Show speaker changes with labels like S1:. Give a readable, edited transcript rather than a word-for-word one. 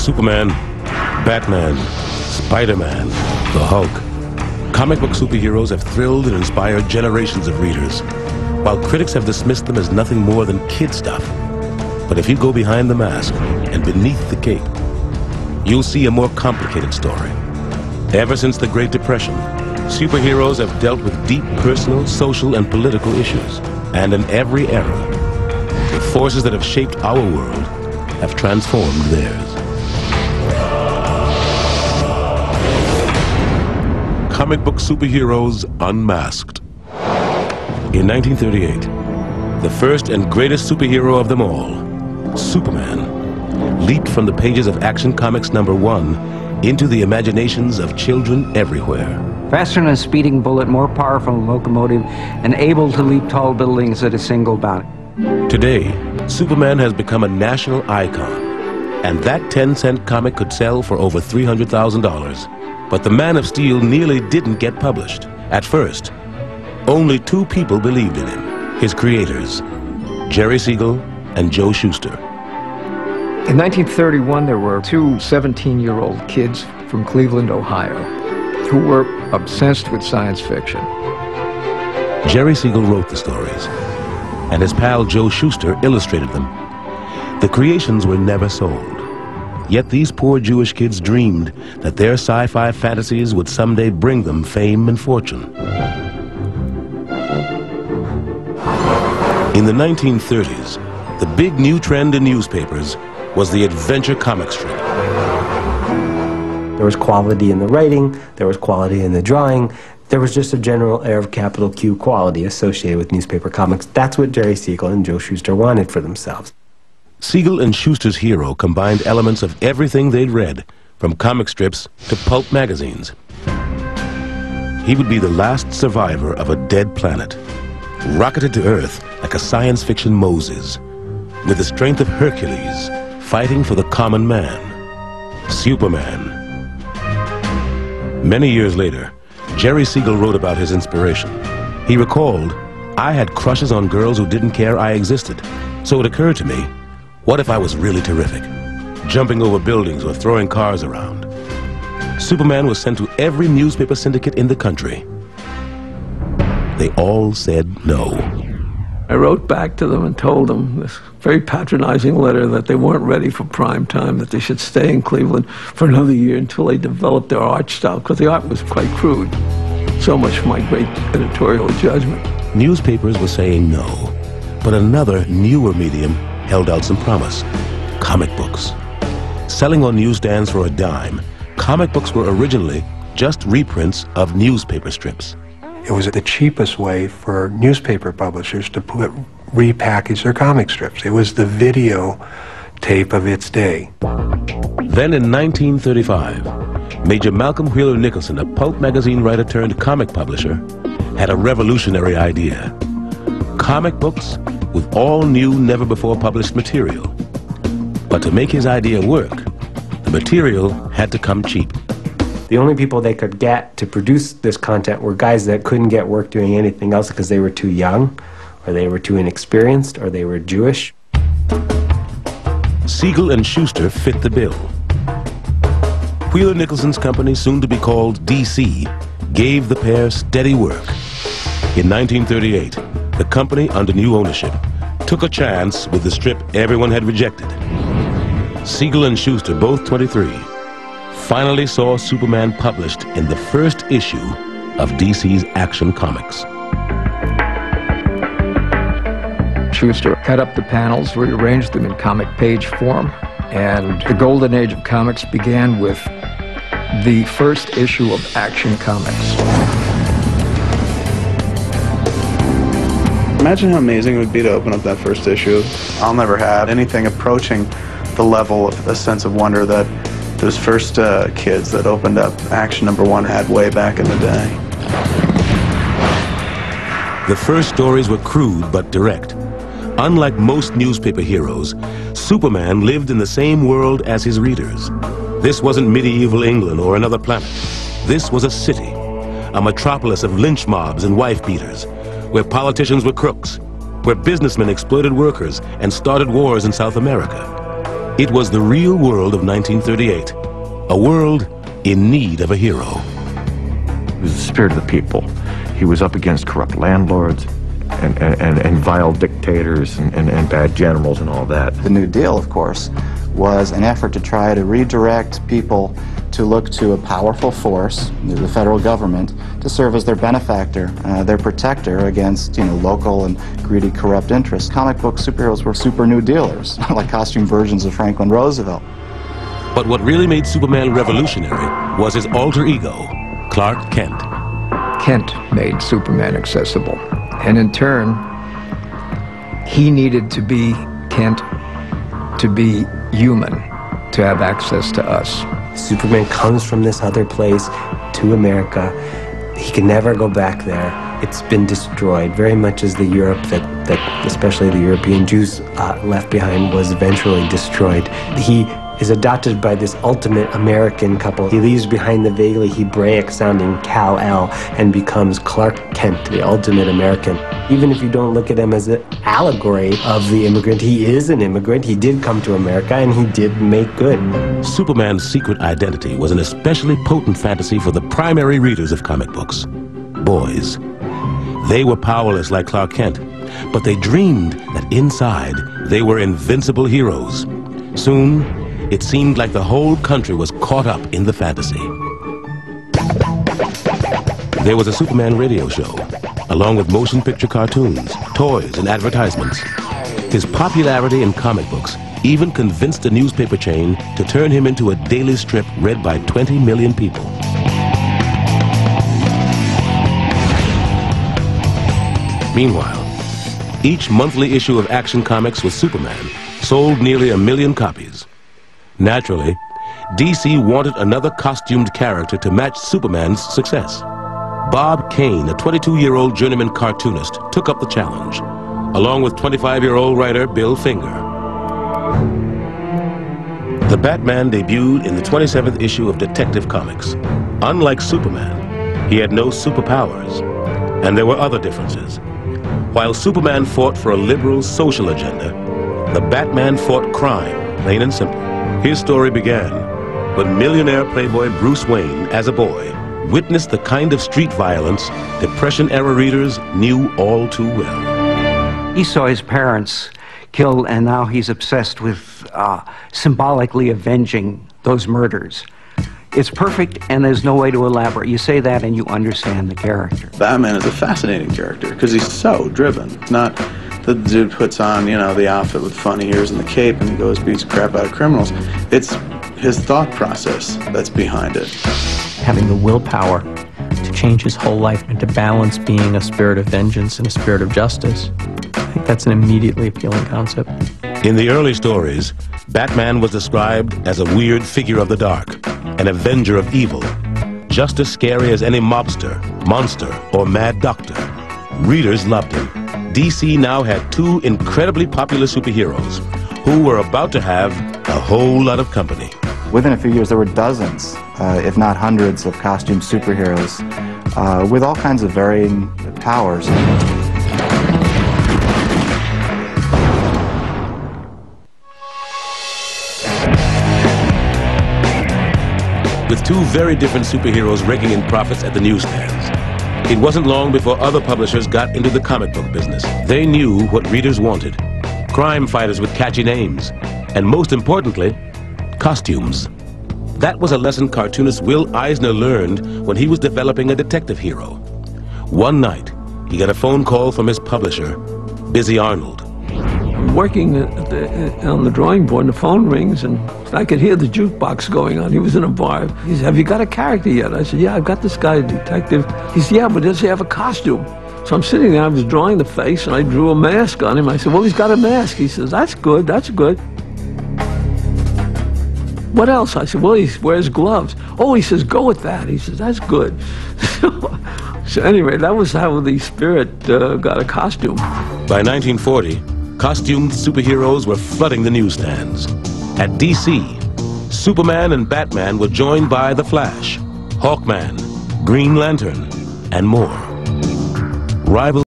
S1: Superman, Batman, Spider-Man, the Hulk. Comic book superheroes have thrilled and inspired generations of readers, while critics have dismissed them as nothing more than kid stuff. But if you go behind the mask and beneath the cape, you'll see a more complicated story. Ever since the Great Depression, superheroes have dealt with deep personal, social, and political issues. And in every era, the forces that have shaped our world have transformed theirs. Comic book superheroes unmasked. In 1938, the first and greatest superhero of them all, Superman, leaped from the pages of Action Comics #1 into the imaginations of children everywhere.
S2: Faster than a speeding bullet, more powerful than a locomotive, and able to leap tall buildings at a single bound.
S1: Today, Superman has become a national icon, and that 10-cent comic could sell for over $300,000. But the Man of Steel nearly didn't get published. At first, only two people believed in him, his creators, Jerry Siegel and Joe Shuster.
S3: In 1931, there were two 17-year-old kids from Cleveland, Ohio, who were obsessed with science fiction.
S1: Jerry Siegel wrote the stories, and his pal Joe Shuster illustrated them. The creations were never sold. Yet these poor Jewish kids dreamed that their sci-fi fantasies would someday bring them fame and fortune. In the 1930s, the big new trend in newspapers was the adventure comic strip.
S4: There was quality in the writing, there was quality in the drawing, there was just a general air of capital Q quality associated with newspaper comics. That's what Jerry Siegel and Joe Shuster wanted for themselves.
S1: Siegel and Shuster's hero combined elements of everything they'd read, from comic strips to pulp magazines. He would be the last survivor of a dead planet, rocketed to Earth like a science fiction Moses, with the strength of Hercules, fighting for the common man, Superman. Many years later, Jerry Siegel wrote about his inspiration. He recalled, "I had crushes on girls who didn't care I existed, so it occurred to me, what if I was really terrific, jumping over buildings or throwing cars around?" Superman was sent to every newspaper syndicate in the country. They all said no.
S5: I wrote back to them and told them this very patronizing letter that they weren't ready for prime time, that they should stay in Cleveland for another year until they developed their art style, because the art was quite crude. So much for my great editorial judgment.
S1: Newspapers were saying no, but another, newer medium held out some promise: comic books. Selling on newsstands for a dime, comic books were originally just reprints of newspaper strips.
S6: It was the cheapest way for newspaper publishers to repackage their comic strips. It was the video tape of its day.
S1: Then in 1935, Major Malcolm Wheeler Nicholson, a pulp magazine writer turned comic publisher, had a revolutionary idea: comic books with all new, never-before-published material. But to make his idea work, the material had to come cheap.
S4: The only people they could get to produce this content were guys that couldn't get work doing anything else because they were too young, or they were too inexperienced, or they were Jewish.
S1: Siegel and Shuster fit the bill. Wheeler Nicholson's company, soon to be called DC, gave the pair steady work. In 1938, the company, under new ownership, took a chance with the strip everyone had rejected. Siegel and Shuster, both 23, finally saw Superman published in the first issue of DC's Action Comics.
S3: Shuster cut up the panels, rearranged them in comic page form, and the golden age of comics began with the first issue of Action Comics.
S7: Imagine how amazing it would be to open up that first issue. I'll never have anything approaching the level of a sense of wonder that those first kids that opened up Action #1 had way back in the day.
S1: The first stories were crude but direct. Unlike most newspaper heroes, Superman lived in the same world as his readers. This wasn't medieval England or another planet. This was a city, a metropolis of lynch mobs and wife-beaters, where politicians were crooks, where businessmen exploited workers and started wars in South America. It was the real world of 1938, a world in need of a hero.
S8: He was the spirit of the people. He was up against corrupt landlords and vile dictators and bad generals and all that.
S9: The New Deal, of course, was an effort to try to redirect people to look to a powerful force, the federal government, to serve as their benefactor, their protector against, local and greedy, corrupt interests. Comic book superheroes were super New Dealers, like costume versions of Franklin Roosevelt.
S1: But what really made Superman revolutionary was his alter ego, Clark Kent.
S3: Kent made Superman accessible, and in turn, he needed to be Kent to be human, to have access to us.
S4: Superman comes from this other place to America. He can never go back there. It's been destroyed, very much as the Europe that especially the European Jews left behind was eventually destroyed. He is adopted by this ultimate American couple. He leaves behind the vaguely Hebraic-sounding Kal-El and becomes Clark Kent, the ultimate American. Even if you don't look at him as an allegory of the immigrant, he is an immigrant. He did come to America, and he did make good.
S1: Superman's secret identity was an especially potent fantasy for the primary readers of comic books, boys. They were powerless like Clark Kent, but they dreamed that inside they were invincible heroes. Soon, it seemed like the whole country was caught up in the fantasy. There was a Superman radio show, along with motion picture cartoons, toys, and advertisements. His popularity in comic books even convinced a newspaper chain to turn him into a daily strip read by 20 million people. Meanwhile, each monthly issue of Action Comics with Superman sold nearly 1 million copies. Naturally, DC wanted another costumed character to match Superman's success. Bob Kane, a 22-year-old journeyman cartoonist, took up the challenge, along with 25-year-old writer Bill Finger. The Batman debuted in the 27th issue of Detective Comics. Unlike Superman, he had no superpowers, and there were other differences. While Superman fought for a liberal social agenda, the Batman fought crime, plain and simple. His story began when millionaire playboy Bruce Wayne, as a boy, witnessed the kind of street violence Depression-era readers knew all too well.
S2: He saw his parents killed, and now he's obsessed with symbolically avenging those murders. It's perfect, and there's no way to elaborate. You say that and you understand the character.
S7: Batman is a fascinating character because he's so driven. Not the dude puts on, the outfit with funny ears and the cape and he goes beats the crap out of criminals. It's his thought process that's behind it.
S10: Having the willpower to change his whole life and to balance being a spirit of vengeance and a spirit of justice. I think that's an immediately appealing concept.
S1: In the early stories, Batman was described as a weird figure of the dark, an avenger of evil, just as scary as any mobster, monster, or mad doctor. Readers loved him. DC now had 2 incredibly popular superheroes who were about to have a whole lot of company.
S9: Within a few years, there were dozens, if not hundreds, of costume superheroes with all kinds of varying powers.
S1: With 2 very different superheroes raking in profits at the newsstands, it wasn't long before other publishers got into the comic book business. They knew what readers wanted: crime fighters with catchy names, and most importantly, costumes. That was a lesson cartoonist Will Eisner learned when he was developing a detective hero. One night, he got a phone call from his publisher, Busy Arnold.
S5: Working on the drawing board, and the phone rings, and I could hear the jukebox going on. He was in a bar. He said, "Have you got a character yet?" I said, "Yeah, I've got this guy, a detective." He said, "Yeah, but does he have a costume?" So I'm sitting there, I was drawing the face, and I drew a mask on him. I said, "Well, he's got a mask." He says, "That's good, that's good." "What else?" I said, "Well, he wears gloves." "Oh," he says, "go with that." He says, "That's good." So anyway, that was how the Spirit got a costume.
S1: By 1940, costumed superheroes were flooding the newsstands. At DC, Superman and Batman were joined by The Flash, Hawkman, Green Lantern, and more. Rival